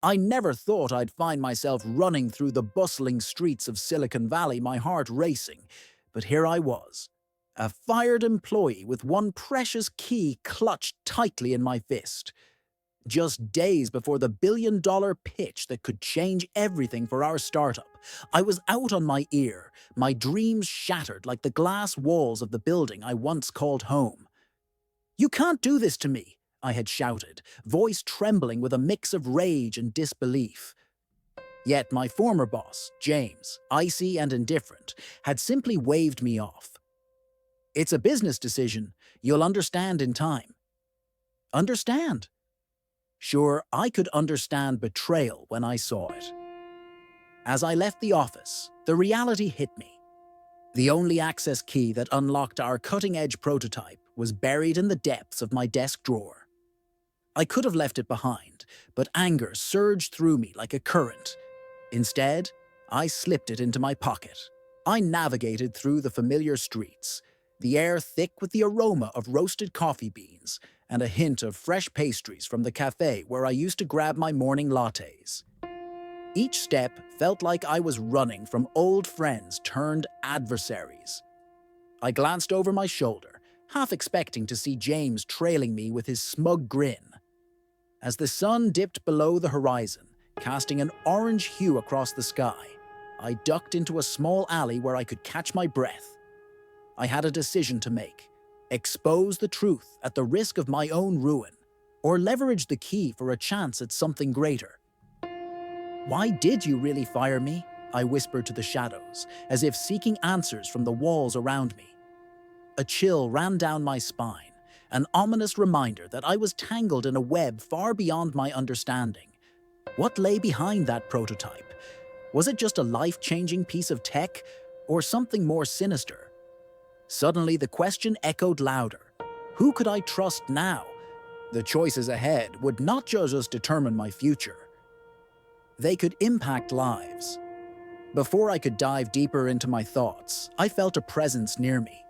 I never thought I'd find myself running through the bustling streets of Silicon Valley, my heart racing. But here I was, a fired employee with one precious key clutched tightly in my fist. Just days before the billion-dollar pitch that could change everything for our startup, I was out on my ear, my dreams shattered like the glass walls of the building I once called home. "You can't do this to me," I had shouted, voice trembling with a mix of rage and disbelief. Yet my former boss, James, icy and indifferent, had simply waved me off. "It's a business decision. You'll understand in time." Understand? Sure, I could understand betrayal when I saw it. As I left the office, the reality hit me. The only access key that unlocked our cutting-edge prototype was buried in the depths of my desk drawer. I could have left it behind, but anger surged through me like a current. Instead, I slipped it into my pocket. I navigated through the familiar streets, the air thick with the aroma of roasted coffee beans and a hint of fresh pastries from the cafe where I used to grab my morning lattes. Each step felt like I was running from old friends turned adversaries. I glanced over my shoulder, half expecting to see James trailing me with his smug grin. As the sun dipped below the horizon, casting an orange hue across the sky, I ducked into a small alley where I could catch my breath. I had a decision to make: expose the truth at the risk of my own ruin, or leverage the key for a chance at something greater. "Why did you really fire me?" I whispered to the shadows, as if seeking answers from the walls around me. A chill ran down my spine, an ominous reminder that I was tangled in a web far beyond my understanding. What lay behind that prototype? Was it just a life-changing piece of tech, or something more sinister? Suddenly, the question echoed louder. Who could I trust now? The choices ahead would not just determine my future. They could impact lives. Before I could dive deeper into my thoughts, I felt a presence near me.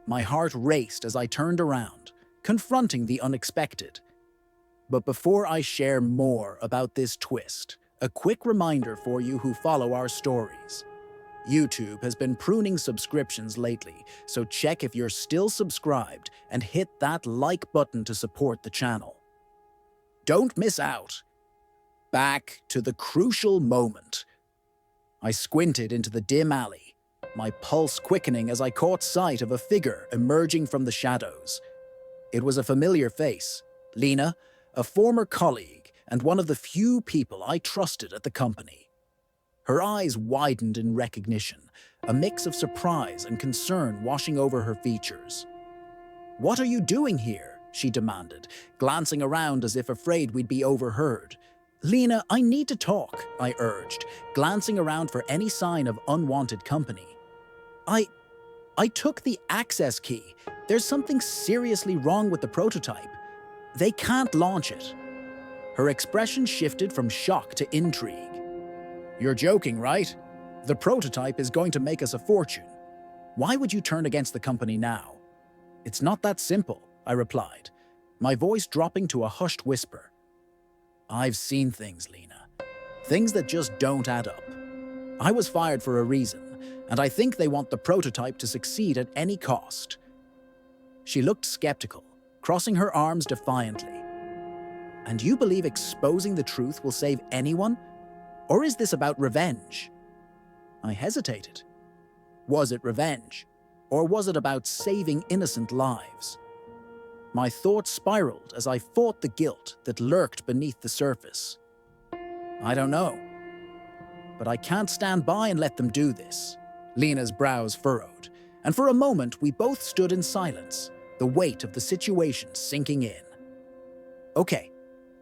My heart raced as I turned around, confronting the unexpected. But before I share more about this twist, a quick reminder for you who follow our stories. YouTube has been pruning subscriptions lately, so check if you're still subscribed and hit that like button to support the channel. Don't miss out. Back to the crucial moment. I squinted into the dim alley, my pulse quickening as I caught sight of a figure emerging from the shadows. It was a familiar face, Lena, a former colleague and one of the few people I trusted at the company. Her eyes widened in recognition, a mix of surprise and concern washing over her features. "What are you doing here?" she demanded, glancing around as if afraid we'd be overheard. "Lena, I need to talk," I urged, glancing around for any sign of unwanted company. I took the access key. There's something seriously wrong with the prototype. They can't launch it." Her expression shifted from shock to intrigue. "You're joking, right? The prototype is going to make us a fortune. Why would you turn against the company now?" "It's not that simple," I replied, my voice dropping to a hushed whisper. "I've seen things, Lena. Things that just don't add up. I was fired for a reason, and I think they want the prototype to succeed at any cost." She looked skeptical, crossing her arms defiantly. "And you believe exposing the truth will save anyone? Or is this about revenge?" I hesitated. Was it revenge? Or was it about saving innocent lives? My thoughts spiraled as I fought the guilt that lurked beneath the surface. "I don't know. But I can't stand by and let them do this." Lena's brows furrowed, and for a moment we both stood in silence, the weight of the situation sinking in. "Okay,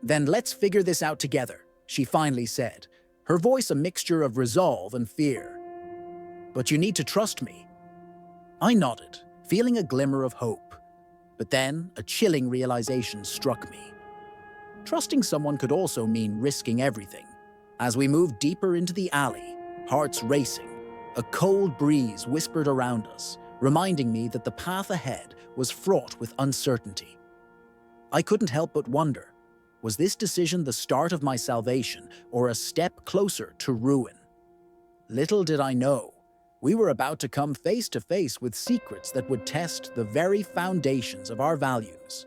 then let's figure this out together," she finally said, her voice a mixture of resolve and fear. "But you need to trust me." I nodded, feeling a glimmer of hope. But then a chilling realization struck me. Trusting someone could also mean risking everything. As we moved deeper into the alley, hearts racing, a cold breeze whispered around us, reminding me that the path ahead was fraught with uncertainty. I couldn't help but wonder, Was this decision the start of my salvation or a step closer to ruin? Little did I know, we were about to come face to face with secrets that would test the very foundations of our values.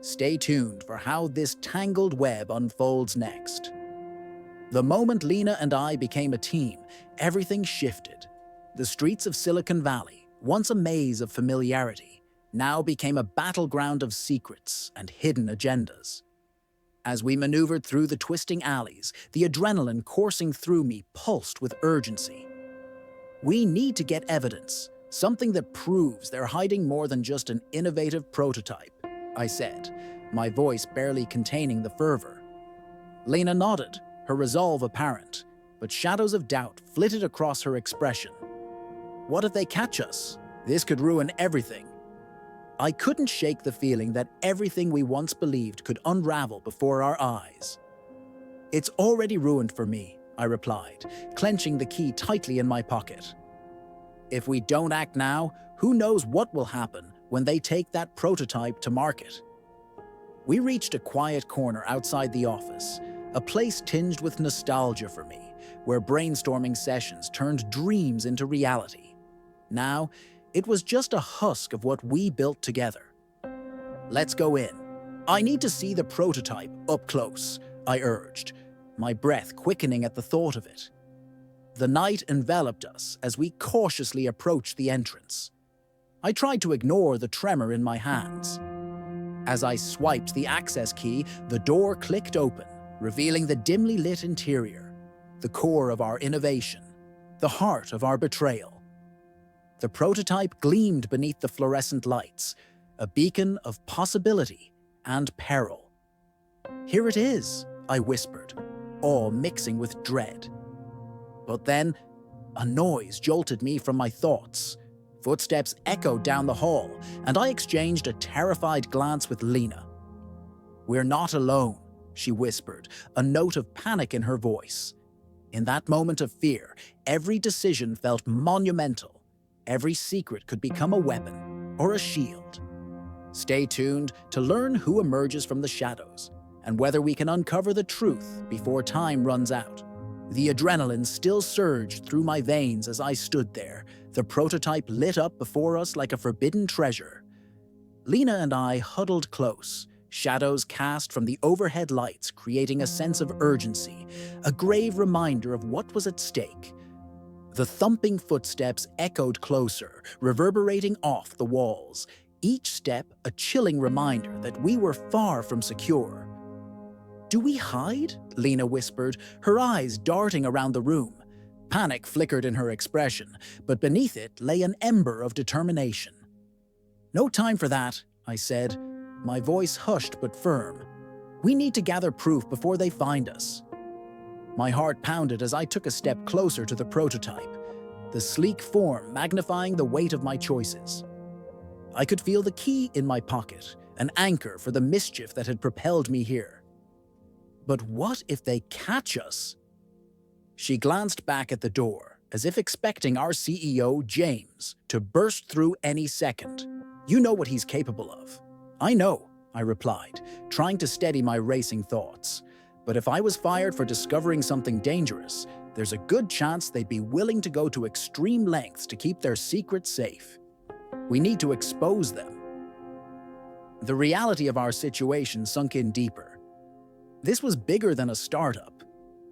Stay tuned for how this tangled web unfolds next. The moment Lena and I became a team, everything shifted. The streets of Silicon Valley, once a maze of familiarity, now became a battleground of secrets and hidden agendas. As we maneuvered through the twisting alleys, the adrenaline coursing through me pulsed with urgency. We need to get evidence, something that proves they're hiding more than just an innovative prototype, I said, my voice barely containing the fervor. Lena nodded, her resolve apparent, but shadows of doubt flitted across her expression. What if they catch us? This could ruin everything. I couldn't shake the feeling that everything we once believed could unravel before our eyes. It's already ruined for me, I replied, clenching the key tightly in my pocket. If we don't act now, who knows what will happen when they take that prototype to market? We reached a quiet corner outside the office, a place tinged with nostalgia for me, where brainstorming sessions turned dreams into reality. Now, it was just a husk of what we built together. Let's go in. I need to see the prototype up close, I urged, my breath quickening at the thought of it. The night enveloped us as we cautiously approached the entrance. I tried to ignore the tremor in my hands. As I swiped the access key, the door clicked open, revealing the dimly lit interior, the core of our innovation, the heart of our betrayal. The prototype gleamed beneath the fluorescent lights, a beacon of possibility and peril. Here it is, I whispered, awe mixing with dread. But then, a noise jolted me from my thoughts. Footsteps echoed down the hall, and I exchanged a terrified glance with Lena. "We're not alone," she whispered, a note of panic in her voice. In that moment of fear, every decision felt monumental. Every secret could become a weapon or a shield. Stay tuned to learn who emerges from the shadows and whether we can uncover the truth before time runs out. The adrenaline still surged through my veins as I stood there, the prototype lit up before us like a forbidden treasure. Lena and I huddled close, shadows cast from the overhead lights creating a sense of urgency, a grave reminder of what was at stake. The thumping footsteps echoed closer, reverberating off the walls, each step a chilling reminder that we were far from secure. "Do we hide?" Lena whispered, her eyes darting around the room. Panic flickered in her expression, but beneath it lay an ember of determination. "No time for that," I said, my voice hushed but firm. "We need to gather proof before they find us." My heart pounded as I took a step closer to the prototype, the sleek form magnifying the weight of my choices. I could feel the key in my pocket, an anchor for the mischief that had propelled me here. But what if they catch us? She glanced back at the door, as if expecting our CEO, James, to burst through any second. "You know what he's capable of." "I know," I replied, trying to steady my racing thoughts. But if I was fired for discovering something dangerous, there's a good chance they'd be willing to go to extreme lengths to keep their secret safe. We need to expose them. The reality of our situation sunk in deeper. This was bigger than a startup.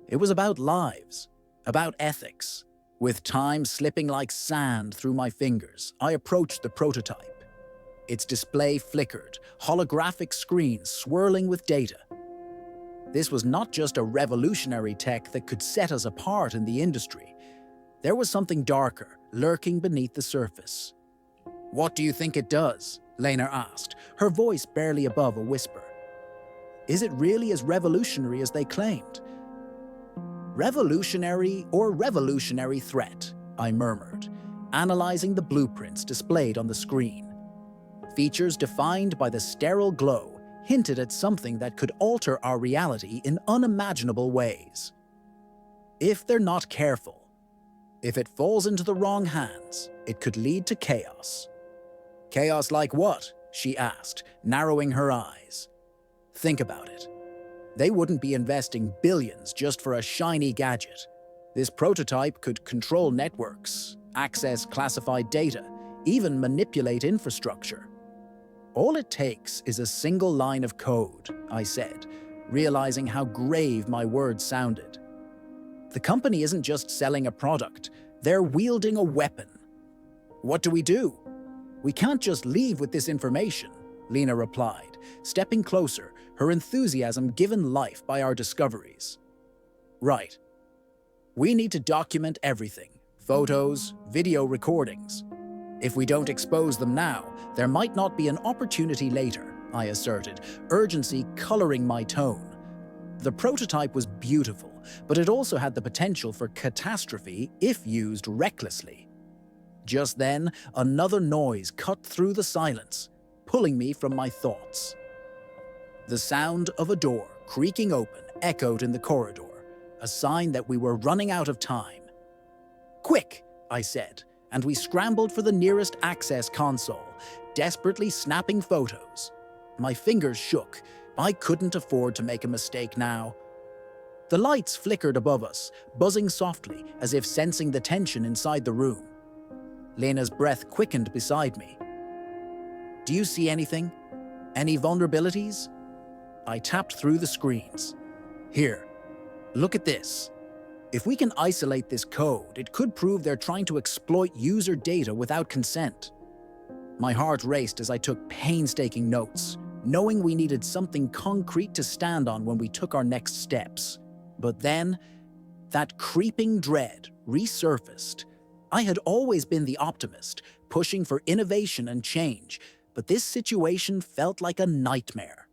It was about lives, about ethics. With time slipping like sand through my fingers, I approached the prototype. Its display flickered, holographic screens swirling with data. This was not just a revolutionary tech that could set us apart in the industry. There was something darker, lurking beneath the surface. "What do you think it does?" Lena asked, her voice barely above a whisper. "Is it really as revolutionary as they claimed?" "Revolutionary or revolutionary threat," I murmured, analyzing the blueprints displayed on the screen. Features defined by the sterile glow hinted at something that could alter our reality in unimaginable ways. If they're not careful, if it falls into the wrong hands, it could lead to chaos. "Chaos like what?" she asked, narrowing her eyes. "Think about it. They wouldn't be investing billions just for a shiny gadget. This prototype could control networks, access classified data, even manipulate infrastructure. All it takes is a single line of code, I said, realizing how grave my words sounded. The company isn't just selling a product, they're wielding a weapon. What do? We can't just leave with this information, Lena replied, stepping closer, her enthusiasm given life by our discoveries. Right. We need to document everything, photos, video recordings. If we don't expose them now, there might not be an opportunity later, I asserted, urgency coloring my tone. The prototype was beautiful, but it also had the potential for catastrophe if used recklessly. Just then, another noise cut through the silence, pulling me from my thoughts. The sound of a door creaking open echoed in the corridor, a sign that we were running out of time. Quick, I said, and we scrambled for the nearest access console, desperately snapping photos. My fingers shook. I couldn't afford to make a mistake now. The lights flickered above us, buzzing softly as if sensing the tension inside the room. Lena's breath quickened beside me. Do you see anything? Any vulnerabilities? I tapped through the screens. Here, look at this. If we can isolate this code, it could prove they're trying to exploit user data without consent. My heart raced as I took painstaking notes, knowing we needed something concrete to stand on when we took our next steps. But then, that creeping dread resurfaced. I had always been the optimist, pushing for innovation and change, but this situation felt like a nightmare.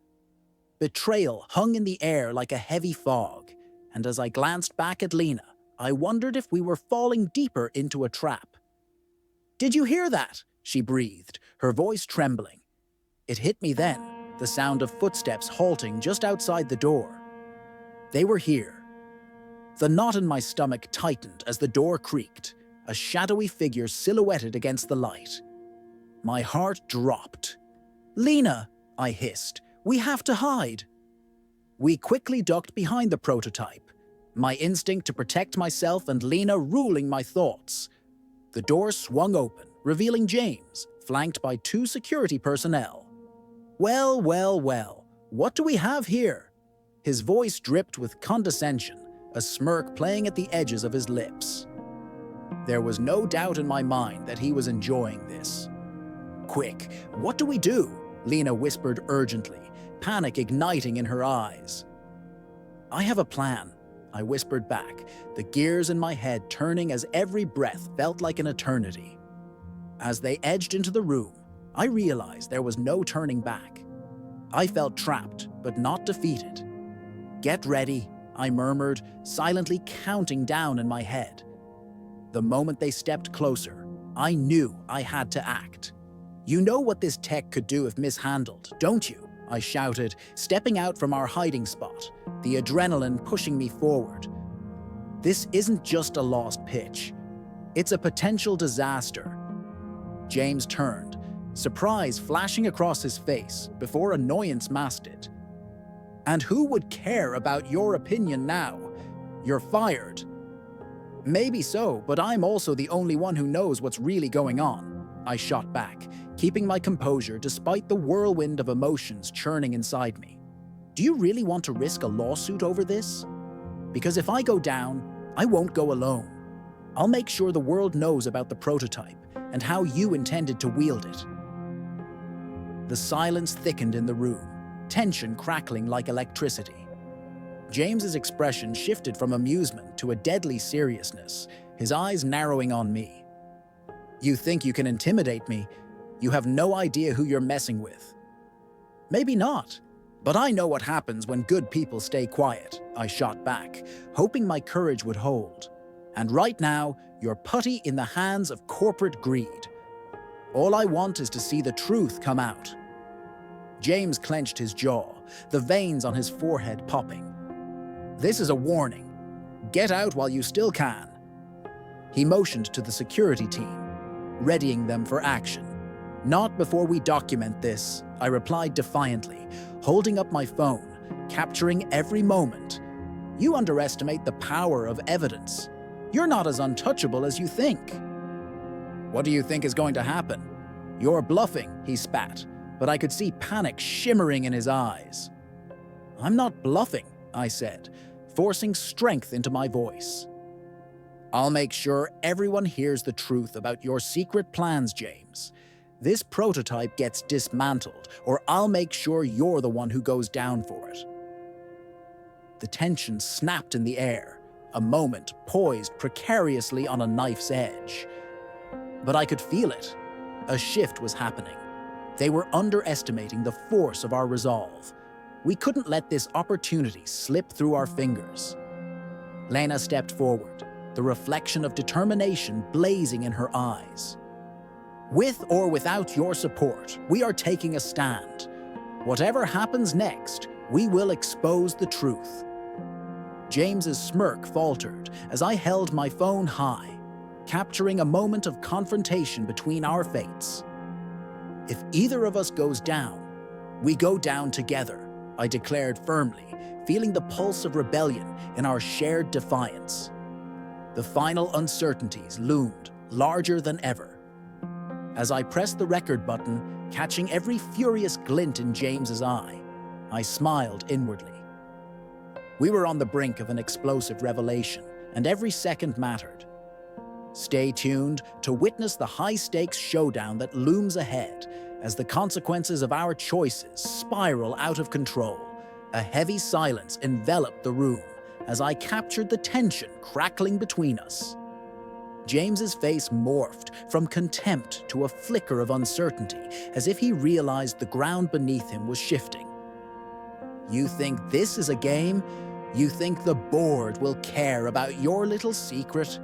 Betrayal hung in the air like a heavy fog, and as I glanced back at Lena, I wondered if we were falling deeper into a trap. Did you hear that? She breathed, her voice trembling. It hit me then, the sound of footsteps halting just outside the door. They were here. The knot in my stomach tightened as the door creaked, a shadowy figure silhouetted against the light. My heart dropped. Lena, I hissed, we have to hide. We quickly ducked behind the prototype, my instinct to protect myself and Lena ruling my thoughts. The door swung open, revealing James, flanked by 2 security personnel. Well, what do we have here? His voice dripped with condescension, a smirk playing at the edges of his lips. There was no doubt in my mind that he was enjoying this. Quick, what do we do? Lena whispered urgently, panic igniting in her eyes. I have a plan, I whispered back, the gears in my head turning as every breath felt like an eternity. As they edged into the room, I realized there was no turning back. I felt trapped, but not defeated. Get ready, I murmured, silently counting down in my head. The moment they stepped closer, I knew I had to act. You know what this tech could do if mishandled, don't you? I shouted, stepping out from our hiding spot, the adrenaline pushing me forward. This isn't just a lost pitch. It's a potential disaster. James turned, surprise flashing across his face before annoyance masked it. And who would care about your opinion now? You're fired. Maybe so, but I'm also the only one who knows what's really going on, I shot back, keeping my composure despite the whirlwind of emotions churning inside me. Do you really want to risk a lawsuit over this? Because if I go down, I won't go alone. I'll make sure the world knows about the prototype and how you intended to wield it. The silence thickened in the room, tension crackling like electricity. James's expression shifted from amusement to a deadly seriousness, his eyes narrowing on me. You think you can intimidate me? You have no idea who you're messing with. Maybe not, but I know what happens when good people stay quiet, I shot back, hoping my courage would hold. And right now, you're putty in the hands of corporate greed. All I want is to see the truth come out. James clenched his jaw, the veins on his forehead popping. This is a warning. Get out while you still can. He motioned to the security team, readying them for action. Not before we document this, I replied defiantly, holding up my phone, capturing every moment. You underestimate the power of evidence. You're not as untouchable as you think. What do you think is going to happen? You're bluffing, he spat, but I could see panic shimmering in his eyes. I'm not bluffing, I said, forcing strength into my voice. I'll make sure everyone hears the truth about your secret plans, James. This prototype gets dismantled, or I'll make sure you're the one who goes down for it. The tension snapped in the air, a moment poised precariously on a knife's edge. But I could feel it. A shift was happening. They were underestimating the force of our resolve. We couldn't let this opportunity slip through our fingers. Lena stepped forward, the reflection of determination blazing in her eyes. With or without your support, we are taking a stand. Whatever happens next, we will expose the truth. James's smirk faltered as I held my phone high, capturing a moment of confrontation between our fates. If either of us goes down, we go down together, I declared firmly, feeling the pulse of rebellion in our shared defiance. The final uncertainties loomed, larger than ever. As I pressed the record button, catching every furious glint in James's eye, I smiled inwardly. We were on the brink of an explosive revelation, and every second mattered. Stay tuned to witness the high-stakes showdown that looms ahead as the consequences of our choices spiral out of control. A heavy silence enveloped the room as I captured the tension crackling between us. James's face morphed from contempt to a flicker of uncertainty, as if he realized the ground beneath him was shifting. You think this is a game? You think the board will care about your little secret?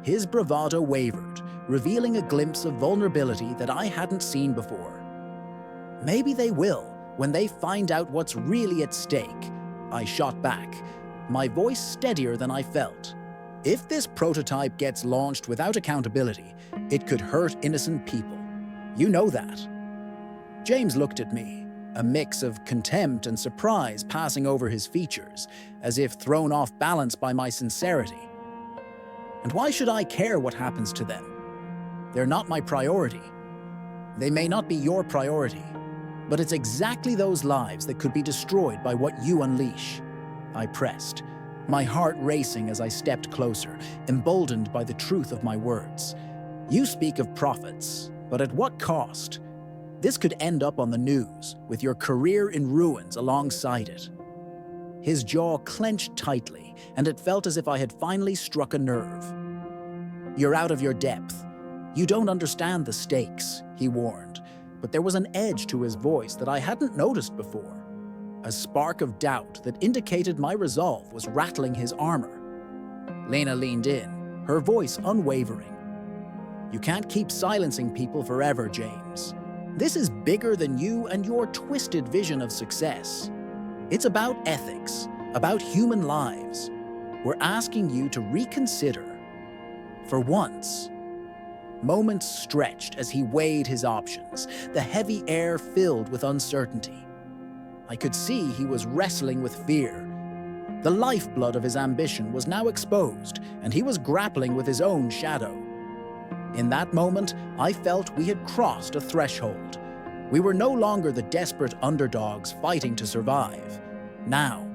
His bravado wavered, revealing a glimpse of vulnerability that I hadn't seen before. Maybe they will, when they find out what's really at stake, I shot back, my voice steadier than I felt. If this prototype gets launched without accountability, it could hurt innocent people. You know that. James looked at me, a mix of contempt and surprise passing over his features, as if thrown off balance by my sincerity. And why should I care what happens to them? They're not my priority. They may not be your priority, but it's exactly those lives that could be destroyed by what you unleash. I pressed, my heart racing as I stepped closer, emboldened by the truth of my words. You speak of profits, but at what cost? This could end up on the news, with your career in ruins alongside it. His jaw clenched tightly, and it felt as if I had finally struck a nerve. You're out of your depth. You don't understand the stakes, he warned, but there was an edge to his voice that I hadn't noticed before. A spark of doubt that indicated my resolve was rattling his armor. Lena leaned in, her voice unwavering. You can't keep silencing people forever, James. This is bigger than you and your twisted vision of success. It's about ethics, about human lives. We're asking you to reconsider. For once. Moments stretched as he weighed his options, the heavy air filled with uncertainty. I could see he was wrestling with fear. The lifeblood of his ambition was now exposed, and he was grappling with his own shadow. In that moment, I felt we had crossed a threshold. We were no longer the desperate underdogs fighting to survive. Now,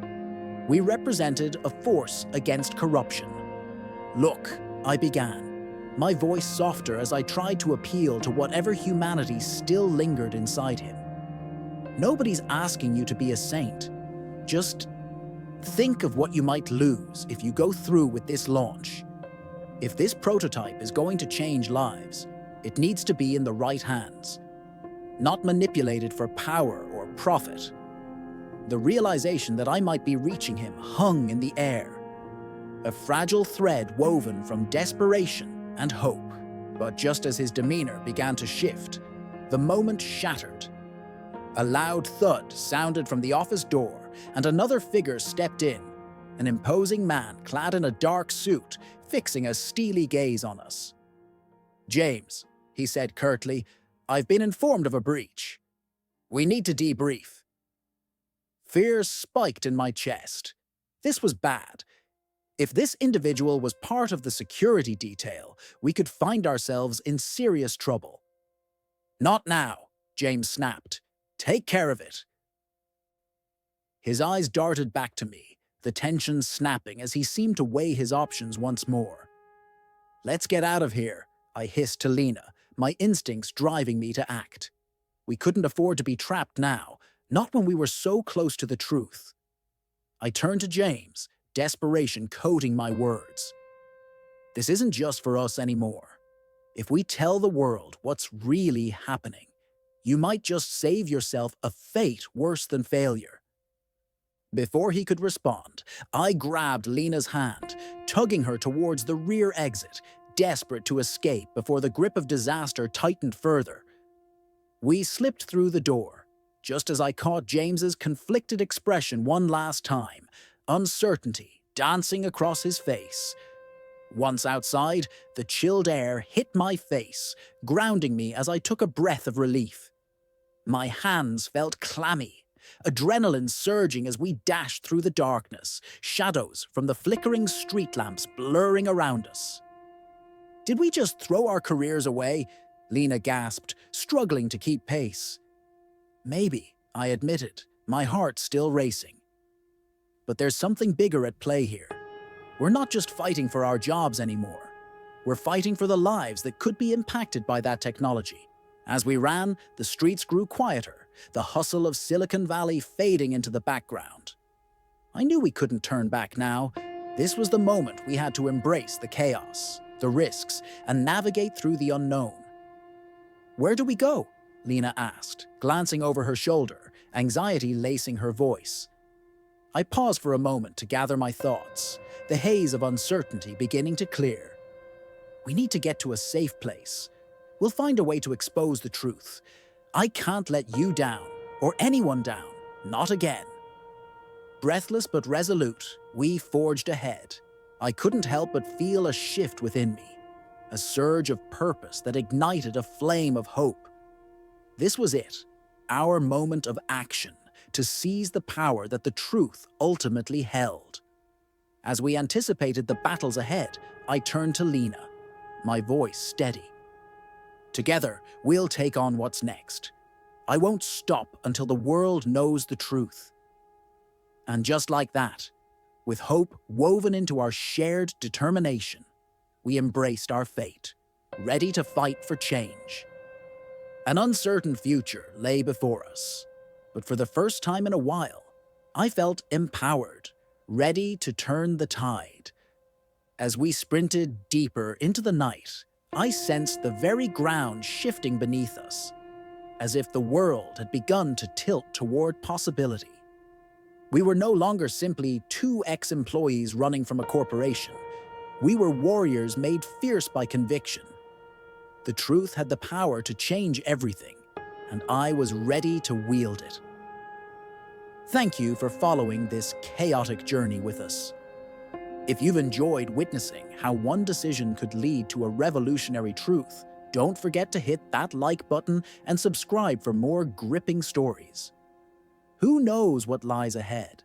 we represented a force against corruption. Look, I began, my voice softer as I tried to appeal to whatever humanity still lingered inside him. Nobody's asking you to be a saint. Just think of what you might lose if you go through with this launch. If this prototype is going to change lives, it needs to be in the right hands, not manipulated for power or profit. The realization that I might be reaching him hung in the air, a fragile thread woven from desperation and hope. But just as his demeanor began to shift, the moment shattered. A loud thud sounded from the office door, and another figure stepped in, an imposing man clad in a dark suit, fixing a steely gaze on us. James, he said curtly, I've been informed of a breach. We need to debrief. Fear spiked in my chest. This was bad. If this individual was part of the security detail, we could find ourselves in serious trouble. "Not now," James snapped. "Take care of it." His eyes darted back to me, the tension snapping as he seemed to weigh his options once more. "Let's get out of here," I hissed to Lena, my instincts driving me to act. We couldn't afford to be trapped now, not when we were so close to the truth. I turned to James, desperation coating my words. "This isn't just for us anymore. If we tell the world what's really happening, you might just save yourself a fate worse than failure." Before he could respond, I grabbed Lena's hand, tugging her towards the rear exit, desperate to escape before the grip of disaster tightened further. We slipped through the door, just as I caught James's conflicted expression one last time, uncertainty dancing across his face. Once outside, the chilled air hit my face, grounding me as I took a breath of relief. My hands felt clammy, adrenaline surging as we dashed through the darkness, shadows from the flickering street lamps blurring around us. "Did we just throw our careers away?" Lena gasped, struggling to keep pace. "Maybe," I admitted, my heart still racing. "But there's something bigger at play here. We're not just fighting for our jobs anymore. We're fighting for the lives that could be impacted by that technology." As we ran, the streets grew quieter, the hustle of Silicon Valley fading into the background. I knew we couldn't turn back now. This was the moment we had to embrace the chaos, the risks, and navigate through the unknown. "Where do we go?" Lena asked, glancing over her shoulder, anxiety lacing her voice. I paused for a moment to gather my thoughts, the haze of uncertainty beginning to clear. "We need to get to a safe place. We'll find a way to expose the truth. I can't let you down, or anyone down, not again." Breathless but resolute, we forged ahead. I couldn't help but feel a shift within me, a surge of purpose that ignited a flame of hope. This was it, our moment of action, to seize the power that the truth ultimately held. As we anticipated the battles ahead, I turned to Lena, my voice steady. "Together, we'll take on what's next. I won't stop until the world knows the truth." And just like that, with hope woven into our shared determination, we embraced our fate, ready to fight for change. An uncertain future lay before us, but for the first time in a while, I felt empowered, ready to turn the tide. As we sprinted deeper into the night, I sensed the very ground shifting beneath us, as if the world had begun to tilt toward possibility. We were no longer simply two ex-employees running from a corporation. We were warriors made fierce by conviction. The truth had the power to change everything, and I was ready to wield it. Thank you for following this chaotic journey with us. If you've enjoyed witnessing how one decision could lead to a revolutionary truth, don't forget to hit that like button and subscribe for more gripping stories. Who knows what lies ahead?